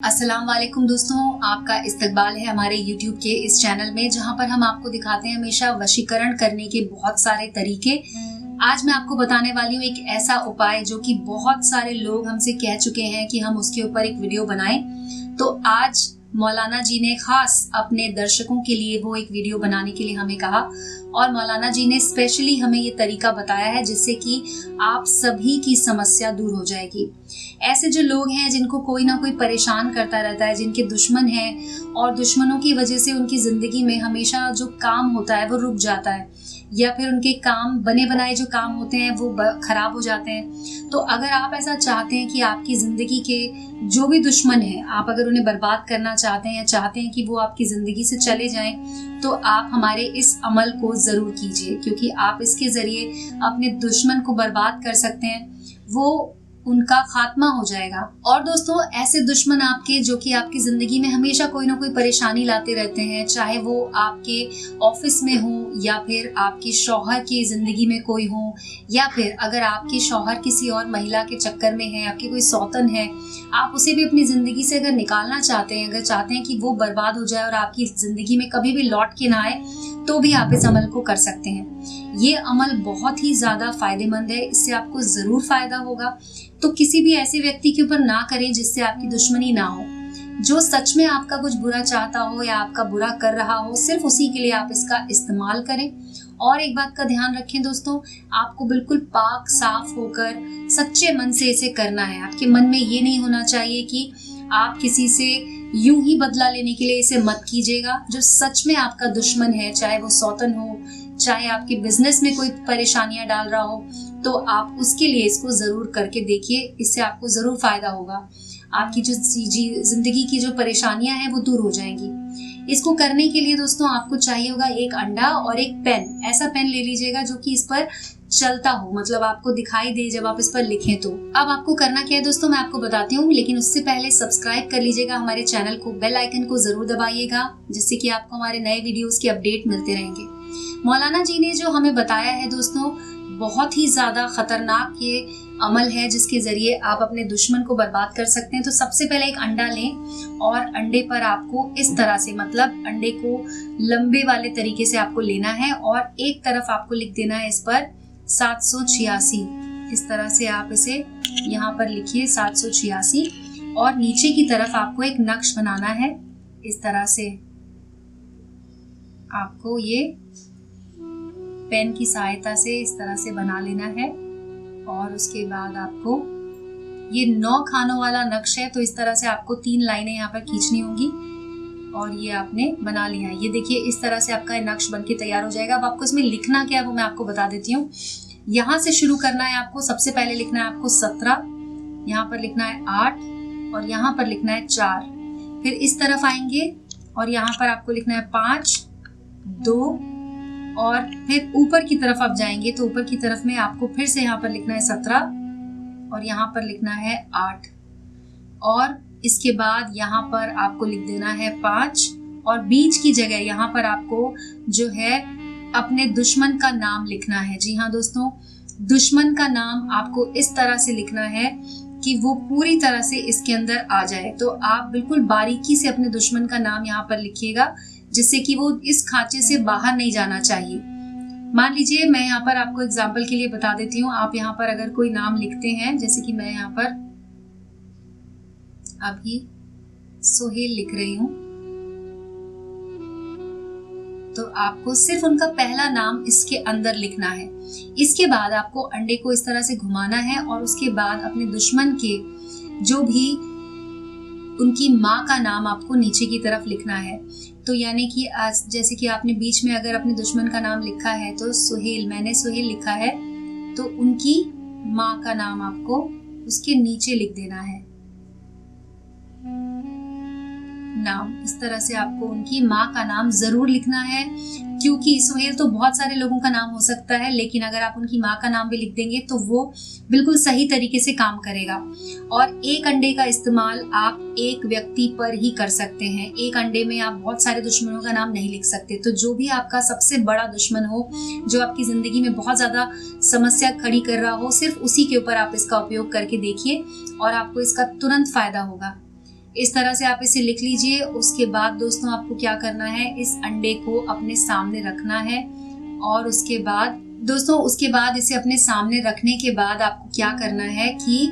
अस्सलाम वालेकुम दोस्तों, आपका इस्तकबाल है हमारे YouTube के इस चैनल में, जहां पर हम आपको दिखाते हैं हमेशा वशीकरण करने के बहुत सारे तरीके। आज मैं आपको बताने वाली हूँ एक ऐसा उपाय जो कि बहुत सारे लोग हमसे कह चुके हैं कि हम उसके ऊपर एक वीडियो बनाएं। तो आज मौलाना जी ने खास अपने दर्शकों के लिए वो एक वीडियो बनाने के लिए हमें कहा और मौलाना जी ने स्पेशली हमें ये तरीका बताया है जिससे कि आप सभी की समस्या दूर हो जाएगी। ऐसे जो लोग हैं जिनको कोई ना कोई परेशान करता रहता है, जिनके दुश्मन हैं और दुश्मनों की वजह से उनकी जिंदगी में हमेशा जो काम होता है वो रुक जाता है या फिर उनके काम बने बनाए जो काम होते हैं वो खराब हो जाते हैं। तो अगर आप ऐसा चाहते हैं कि आपकी जिंदगी के जो भी दुश्मन हैं, आप अगर उन्हें बर्बाद करना चाहते हैं या चाहते हैं कि वो आपकी जिंदगी से चले जाएं, तो आप हमारे इस अमल को जरूर कीजिए, क्योंकि आप इसके जरिए अपने दुश्मन को बर्बाद कर सकते हैं, वो उनका खात्मा हो जाएगा। और दोस्तों, ऐसे दुश्मन आपके जो कि आपकी जिंदगी में हमेशा कोई ना कोई परेशानी लाते रहते हैं, चाहे वो आपके ऑफिस में हो या फिर आपके शौहर की जिंदगी में कोई हो, या फिर अगर आपके शौहर किसी और महिला के चक्कर में है, आपकी कोई सौतन है, आप उसे भी अपनी जिंदगी से अगर निकालना चाहते हैं, अगर चाहते हैं कि वो बर्बाद हो जाए और आपकी जिंदगी में कभी भी लौट के ना आए, तो भी आप इस अमल को कर सकते हैं। ये अमल बहुत ही ज्यादा फायदेमंद है, इससे आपको जरूर फायदा होगा। तो किसी भी ऐसे व्यक्ति के ऊपर ना करें जिससे आपकी दुश्मनी ना हो, जो सच में आपका कुछ बुरा चाहता हो या आपका बुरा कर रहा हो, सिर्फ उसी के लिए आप इसका इस्तेमाल करें। और एक बात का ध्यान रखें दोस्तों, आपको बिल्कुल पाक साफ होकर सच्चे मन से इसे करना है। आपके मन में ये नहीं होना चाहिए कि आप किसी से यूं ही बदला लेने के लिए इसे मत कीजिएगा। जो सच में आपका दुश्मन है, चाहे वो सौतन हो, चाहे आपके बिजनेस में कोई परेशानियां डाल रहा हो, तो आप उसके लिए इसको जरूर करके देखिए, इससे आपको जरूर फायदा होगा। आपकी जो जिंदगी की जो परेशानियां हैं वो दूर हो जाएंगी। इसको करने के लिए दोस्तों आपको चाहिए होगा एक अंडा और एक पेन। ऐसा पेन ले लीजिएगा जो कि इस पर चलता हो, मतलब आपको दिखाई दे जब आप इस पर लिखें। तो अब आपको करना क्या है दोस्तों, मैं आपको बताती हूँ, लेकिन उससे पहले सब्सक्राइब कर लीजिएगा हमारे चैनल को, बेल आइकन को जरूर दबाइएगा, जिससे कि आपको हमारे नए वीडियोस के अपडेट मिलते रहेंगे। मौलाना जी ने जो हमें बताया है दोस्तों, बहुत ही ज्यादा खतरनाक ये अमल है जिसके जरिए आप अपने दुश्मन को बर्बाद कर सकते हैं। तो सबसे पहले एक अंडा लें और अंडे पर आपको इस तरह से, मतलब अंडे को लंबे वाले तरीके से आपको लेना है और एक तरफ आपको लिख देना है इस पर 786। इस तरह से आप इसे यहाँ पर लिखिए 786, और नीचे की तरफ आपको एक नक्श बनाना है। इस तरह से आपको ये पेन की सहायता से इस तरह से बना लेना है। और उसके बाद आपको ये 9 खानों वाला नक्श है, तो इस तरह से आपको 3 लाइनें यहाँ पर खींचनी होंगी और ये आपने बना लिया। ये देखिए, इस तरह से आपका नक्श बनके तैयार हो जाएगा। अब आपको इसमें लिखना क्या है वो मैं आपको बता देती हूँ। यहाँ से शुरू करना है आपको। सबसे पहले लिखना है आपको 17, यहाँ पर लिखना है 8 और यहाँ पर लिखना है 4। फिर इस तरफ आएंगे और यहाँ पर आपको लिखना है 5, 2 और फिर ऊपर की तरफ आप जाएंगे तो ऊपर की तरफ में आपको फिर से यहाँ पर लिखना है 17 और यहाँ पर लिखना है 8, और इसके बाद यहाँ पर आपको लिख देना है 5, और बीच की जगह यहाँ पर आपको जो है अपने दुश्मन का नाम लिखना है। जी हाँ दोस्तों, दुश्मन का नाम आपको इस तरह से लिखना है कि वो पूरी तरह से इसके अंदर आ जाए। तो आप बिल्कुल बारीकी से अपने दुश्मन का नाम यहाँ पर लिखिएगा, जिससे कि वो इस खांचे से बाहर नहीं जाना चाहिए। मान लीजिए, मैं यहाँ पर आपको एग्जाम्पल के लिए बता देती हूँ। आप यहाँ पर अगर कोई नाम लिखते हैं, जैसे कि मैं यहाँ पर अभी सोहेल लिख रही हूँ, तो आपको सिर्फ उनका पहला नाम इसके अंदर लिखना है। इसके बाद आपको अंडे को इस तरह से घुमाना है और उसके बाद अपने दुश्मन के जो भी उनकी माँ का नाम आपको नीचे की तरफ लिखना है। तो यानी कि आज जैसे कि आपने बीच में अगर अपने दुश्मन का नाम लिखा है, तो सुहेल, मैंने सुहेल लिखा है, तो उनकी माँ का नाम आपको उसके नीचे लिख देना है नाम। इस तरह से आपको उनकी माँ का नाम जरूर लिखना है, क्योंकि सुहेल तो बहुत सारे लोगों का नाम हो सकता है, लेकिन अगर आप उनकी माँ का नाम भी लिख देंगे तो वो बिल्कुल सही तरीके से काम करेगा। और एक अंडे का इस्तेमाल आप एक व्यक्ति पर ही कर सकते हैं। एक अंडे में आप बहुत सारे दुश्मनों का नाम नहीं लिख सकते। तो जो भी आपका सबसे बड़ा दुश्मन हो, जो आपकी जिंदगी में बहुत ज्यादा समस्या खड़ी कर रहा हो, सिर्फ उसी के ऊपर आप इसका उपयोग करके देखिए और आपको इसका तुरंत फायदा होगा। इस तरह से आप इसे लिख लीजिए। उसके बाद दोस्तों आपको क्या करना है, इस अंडे को अपने सामने रखना है और उसके बाद इसे अपने सामने रखने के बाद आपको क्या करना है कि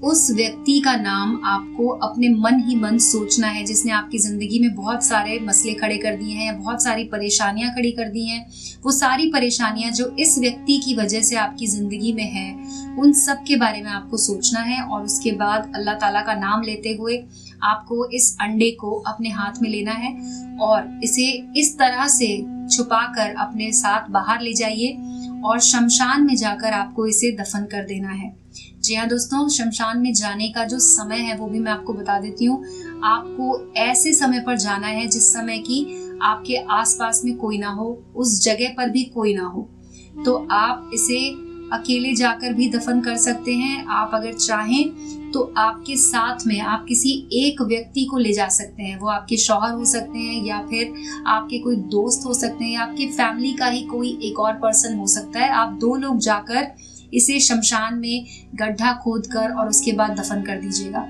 उस व्यक्ति का नाम आपको अपने मन ही मन सोचना है जिसने आपकी जिंदगी में बहुत सारे मसले खड़े कर दिए हैं, बहुत सारी परेशानियां खड़ी कर दी हैं। वो सारी परेशानियां जो इस व्यक्ति की वजह से आपकी जिंदगी में है, उन सब के बारे में आपको सोचना है और उसके बाद अल्लाह ताला का नाम लेते हुए आपको इस अंडे को अपने हाथ में लेना है और इसे इस तरह से छुपाकर अपने साथ बाहर ले जाइए और शमशान में जाकर आपको इसे दफन कर देना है। जी हाँ दोस्तों, शमशान में जाने का जो समय है वो भी मैं आपको बता देती हूँ। आपको ऐसे समय पर जाना है जिस समय की आपके आसपास में कोई ना हो, उस जगह पर भी कोई ना हो। तो आप इसे अकेले जाकर भी दफन कर सकते हैं। आप अगर चाहें तो आपके साथ में आप किसी एक व्यक्ति को ले जा सकते हैं। वो आपके शौहर हो सकते हैं या फिर आपके कोई दोस्त हो सकते हैं या आपकी फैमिली का ही कोई एक और पर्सन हो सकता है। आप 2 लोग जाकर इसे शमशान में गड्ढा खोदकर और उसके बाद दफन कर दीजिएगा।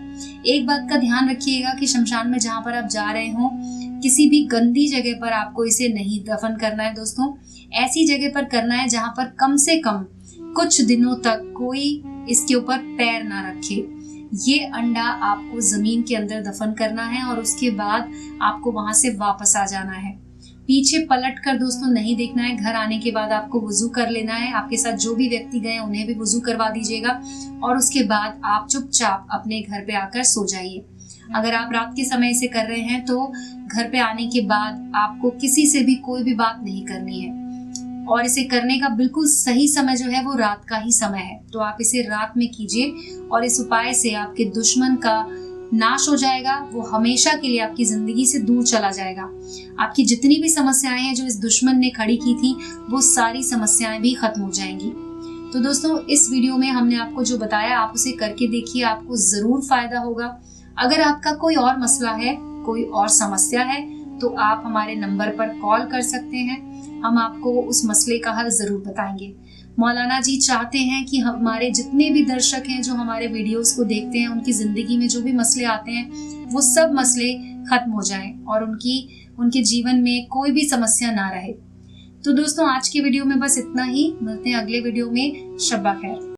एक बात का ध्यान रखिएगा कि शमशान में जहाँ पर आप जा रहे हो, किसी भी गंदी जगह पर आपको इसे नहीं दफन करना है दोस्तों। ऐसी जगह पर करना है जहाँ पर कम से कम कुछ दिनों तक कोई इसके ऊपर पैर ना रखे। ये अंडा आपको जमीन के अंदर दफन करना है और उसके बाद आपको वहां से वापस आ जाना है। पीछे पलट कर दोस्तों नहीं देखना है। घर आने के बाद आपको वुजू कर लेना है। आपके साथ जो भी व्यक्ति गए उन्हें भी वुजू करवा दीजिएगा और उसके बाद आप चुपचाप अपने घर पे आकर सो जाइए। अगर आप रात के समय इसे कर रहे हैं तो घर पे आने के बाद आपको किसी से भी कोई भी बात नहीं करनी है और इसे करने का बिल्कुल सही समय जो है वो रात का ही समय है। तो आप इसे रात में कीजिए और इस उपाय से आपके दुश्मन का नाश हो जाएगा। वो हमेशा के लिए आपकी जिंदगी से दूर चला जाएगा। आपकी जितनी भी समस्याएं हैं जो इस दुश्मन ने खड़ी की थी, वो सारी समस्याएं भी खत्म हो जाएंगी। तो दोस्तों, इस वीडियो में हमने आपको जो बताया आप उसे करके देखिए, आपको जरूर फायदा होगा। अगर आपका कोई और मसला है, कोई और समस्या है, तो आप हमारे नंबर पर कॉल कर सकते हैं। हम आपको उस मसले का हल जरूर बताएंगे। मौलाना जी चाहते हैं कि हमारे जितने भी दर्शक हैं जो हमारे वीडियोस को देखते हैं, उनकी जिंदगी में जो भी मसले आते हैं वो सब मसले खत्म हो जाएं और उनके जीवन में कोई भी समस्या ना रहे। तो दोस्तों, आज के वीडियो में बस इतना ही। मिलते हैं अगले वीडियो में। शब्बा खैर।